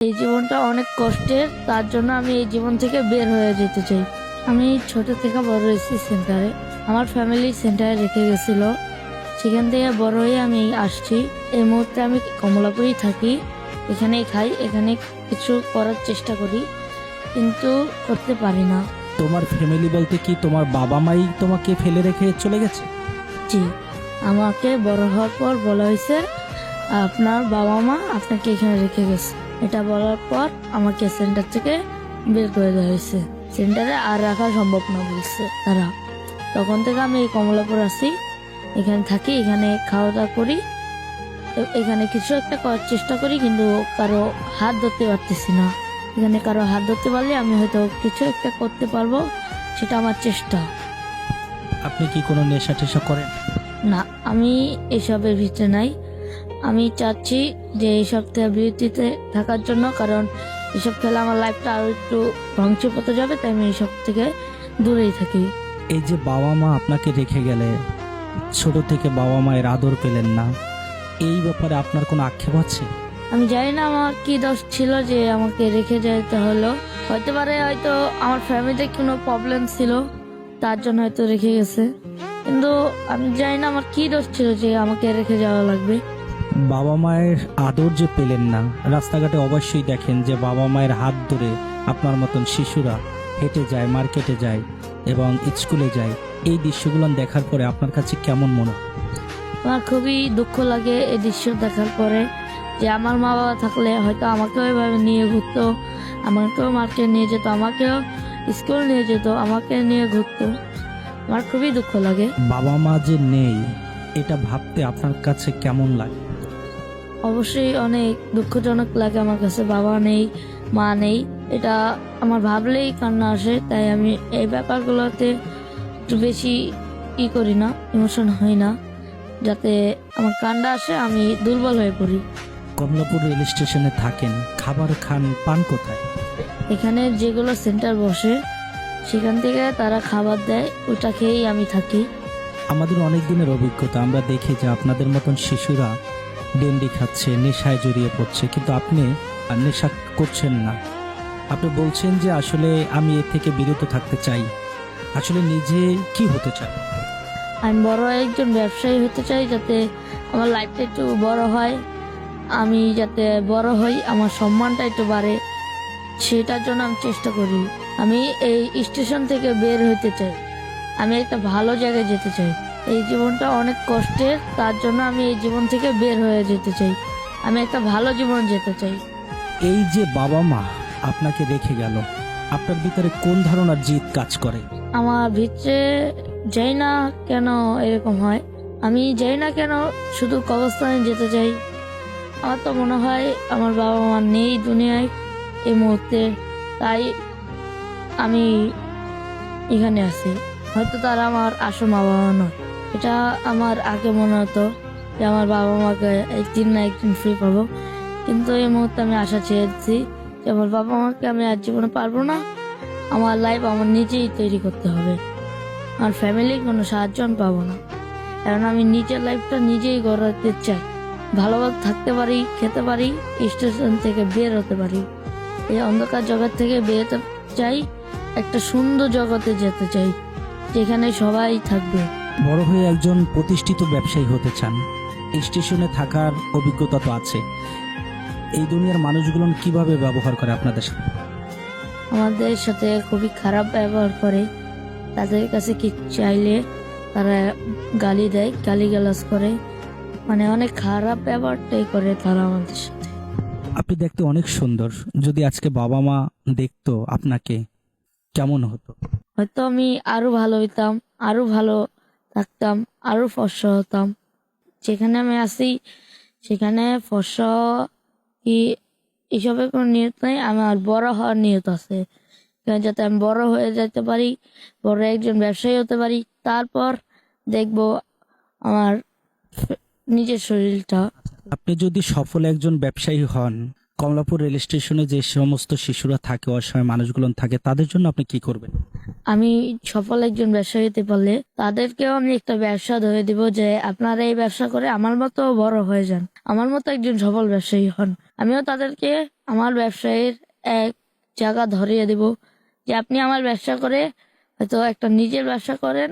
এই জীবনটা অনেক কষ্টের, তার জন্য আমি এই জীবন থেকে বের হয়ে যেতে চাই। আমি ছোট থেকে বড় হয়েছি সেন্টারে, আমার ফ্যামিলি সেন্টারে রেখে গেছিল, সেখান থেকে বড় হয়ে আমি আসছি। এই মুহূর্তে আমি কমলাপুরেই থাকি, এখানেই খাই, এখানে কিছু করার চেষ্টা করি, কিন্তু করতে পারি না। তোমার ফ্যামিলি বলতে কি তোমার বাবা মাই তোমাকে ফেলে রেখে চলে গেছে? জি, আমাকে বড় হওয়ার পর বলা হয়েছে আপনার বাবা মা আপনাকে এখানে রেখে গেছে। এটা বলার পর আমাকে সেন্টার থেকে বের করে দেওয়া হয়েছে, সেন্টারে আর রাখা সম্ভব না বলছে তারা। তখন থেকে আমি এই কমলাপুর আসি, এখানে থাকি, এখানে খাওয়া দাওয়া করি, এখানে কিছু একটা করার চেষ্টা করি, কিন্তু কারো হাত ধরতে পারতেছি না। এখানে কারো হাত ধরতে পারলে আমি হয়তো কিছু একটা করতে পারবো, সেটা আমার চেষ্টা। আপনি কি কোনো নেশা টেশা করেন? না, আমি এসবের ভিতরে নাই। আমি চাচ্ছি যে এইসব থেকে বিরতিতে থাকার জন্য, কারণ এসব খেলে আমার লাইফটা আরো একটু ধ্বংসের পথে যাবে, তাই আমি এইসব থেকে দূরেই থাকি। এই যে বাবা মা আপনাকে রেখে গেলে, ছোট থেকে বাবা মায়ের আদর পেলেন না, এই ব্যাপারে আপনার কোনো আক্ষেপ আছে? আমি জানি না আমার কি দোষ ছিল যে আমাকে রেখে যেতে হলো। হতে পারে হয়তো আমার ফ্যামিলিতে কোনো প্রবলেম ছিল, তার জন্য হয়তো রেখে গেছে, কিন্তু আমি জানি না আমার কি দোষ ছিল যে আমাকে রেখে যাওয়া লাগবে। বাবা মায়ের আদর যে পেলেন না, রাস্তাঘাটে অবশ্যই দেখেন যে বাবা মায়ের হাত ধরে আপনার মতন শিশুরা হেঁটে যায়, মার্কেটে যায় এবং স্কুলে যায়। এই দৃশ্যগুলো দেখার পরে আপনার কাছে কেমন মনে হয়? আমার খুবই দুঃখ লাগে এই দৃশ্য দেখার পরে, যে আমার মা বাবা থাকলে হয়তো আমাকেও এভাবে নিয়ে ঘুরতো, আমাকেও মার্কেট নিয়ে যেত, আমাকেও স্কুল নিয়ে যেত, আমাকে নিয়ে ঘুরতো। আমার খুবই দুঃখ লাগে। বাবা মা যে নেই, এটা ভাবতে আপনার কাছে কেমন লাগে? অবশ্যই অনেক দুঃখজনক লাগে আমার কাছে, বাবা নেই, মা নেই, এটা আমার ভাবলেই কান্না আসে। তাই আমি এই ব্যাপারগুলোতে একটু বেশি করি না, ইমোশন হই না, যাতে আমার কান্না আসে, আমি দুর্বল হয়ে পড়ি। কমলাপুর রেল স্টেশনে থাকেন, খাবার খান, পান কোথায়? এখানে যেগুলো সেন্টার বসে সেখান থেকে তারা খাবার দেয়, ওটা খেয়েই আমি থাকি। আমাদের অনেক দিনের অভিজ্ঞতা, আমরা দেখি যে আপনাদের মতন শিশুরা ডেন্ডি খাচ্ছে, নেশায় জড়িয়ে পড়ছে, কিন্তু আপনি আর নেশা করছেন না। আপনি বলছেন যে আসলে আমি এর থেকে বিরত থাকতে চাই। আসলে নিজে কি হতে চান? আমি বড় একজন ব্যবসায়ী হতে চাই, যাতে আমার লাইফটা একটু বড় হয়, আমি যাতে বড় হই, আমার সম্মানটা একটু বাড়ে, সেটার জন্য আমি চেষ্টা করি। আমি এই স্টেশন থেকে বের হতে চাই, আমি একটা ভালো জায়গায় যেতে চাই। এই জীবনটা অনেক কষ্টের, তার জন্য আমি এই জীবন থেকে বের হয়ে যেতে চাই, আমি একটা ভালো জীবন যেতে চাই। এই যে বাবা মা আপনাকে রেখে গেল, আপনার ভিতরে কোন ধারণার জিদ কাজ করে? আমার ভিতরে যাই না কেন এরকম হয়, আমি যাই না কেন শুধু কবরস্থানে যেতে চাই। আমার তো মনে হয় আমার বাবা মা নেই দুনিয়ায় এই মুহূর্তে, তাই আমি এখানে আছি। হয়তো তারা আমার আসল মা বাবা নয়, এটা আমার আগে মনে হতো যে আমার বাবা মাকে একদিন না একদিন ফ্রি পাবো, কিন্তু এই মুহূর্তে আমি আশা ছেড়েছি যে আমার বাবা মাকে আমি আর জীবনে পারবো না, আমার লাইফ আমার নিজেই তৈরি করতে হবে, আমার ফ্যামিলির কোনো সাহায্য আমি পাবো না, কারণ আমি নিজের লাইফটা নিজেই গড়াতে চাই, ভালোভাবে থাকতে পারি, খেতে পারি, স্টেশন থেকে বের হতে পারি, এই অন্ধকার জগৎ থেকে বেরোতে চাই, একটা সুন্দর জগতে যেতে চাই যেখানে সবাই থাকবে। বড় হয়ে একজন প্রতিষ্ঠিত ব্যবসায়ী হতে চান, স্টেশনে থাকার অভিজ্ঞতা তো আছে। এই দুনিয়ার মানুষগুলো কিভাবে ব্যবহার করে আপনাদের সাথে? আমাদের সাথে খুবই খারাপ ব্যবহার করে, তাদের কাছে কি চাইলে তারা গালি দেয়, গালিগালাজ করে, মানে অনেক খারাপ ব্যবহারটাই করে তারা আমাদের সাথে। আপনি দেখতে অনেক সুন্দর, যদি আজকে বাবা মা দেখতো আপনাকে, কেমন হতো? হয়তো আমি আরো ভালো হইতাম, আরো ভালো থাকতাম, আরো ফর্সা হতাম। যেখানে আমি আছি সেখানে ফর্সা কি এসবের কোনো নিয়ত নাই, আমার বড় হওয়ার নিয়ত আছে, যাতে আমি বড় হয়ে যেতে পারি, বড় একজন ব্যবসায়ী হতে পারি, তারপর দেখবো আমার নিজের শরীরটা। আপনি যদি সফল একজন ব্যবসায়ী হন, কমলাপুর রেল স্টেশনে যে সমস্ত শিশুরা থাকে, অসহায় মানুষগুলো থাকে, তাদের জন্য আপনি কি করবেন? আমি সফল একজন ব্যবসায়ী হতে পারলে তাদেরকেও আমি একটা ব্যবসা ধরে দিব যে আপনারা এই ব্যবসা করে আমার মতো বড় হয়ে যান, আমার মতো একজন সফল ব্যবসায়ী হন। আমিও তাদেরকে আমার ব্যবসায়ের এক জায়গা ধরিয়ে দেব যে আপনি আমার ব্যবসা করে হয়তো একটা নিজের ব্যবসা করেন,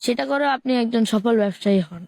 সেটা করেও আপনি একজন সফল ব্যবসায়ী হন।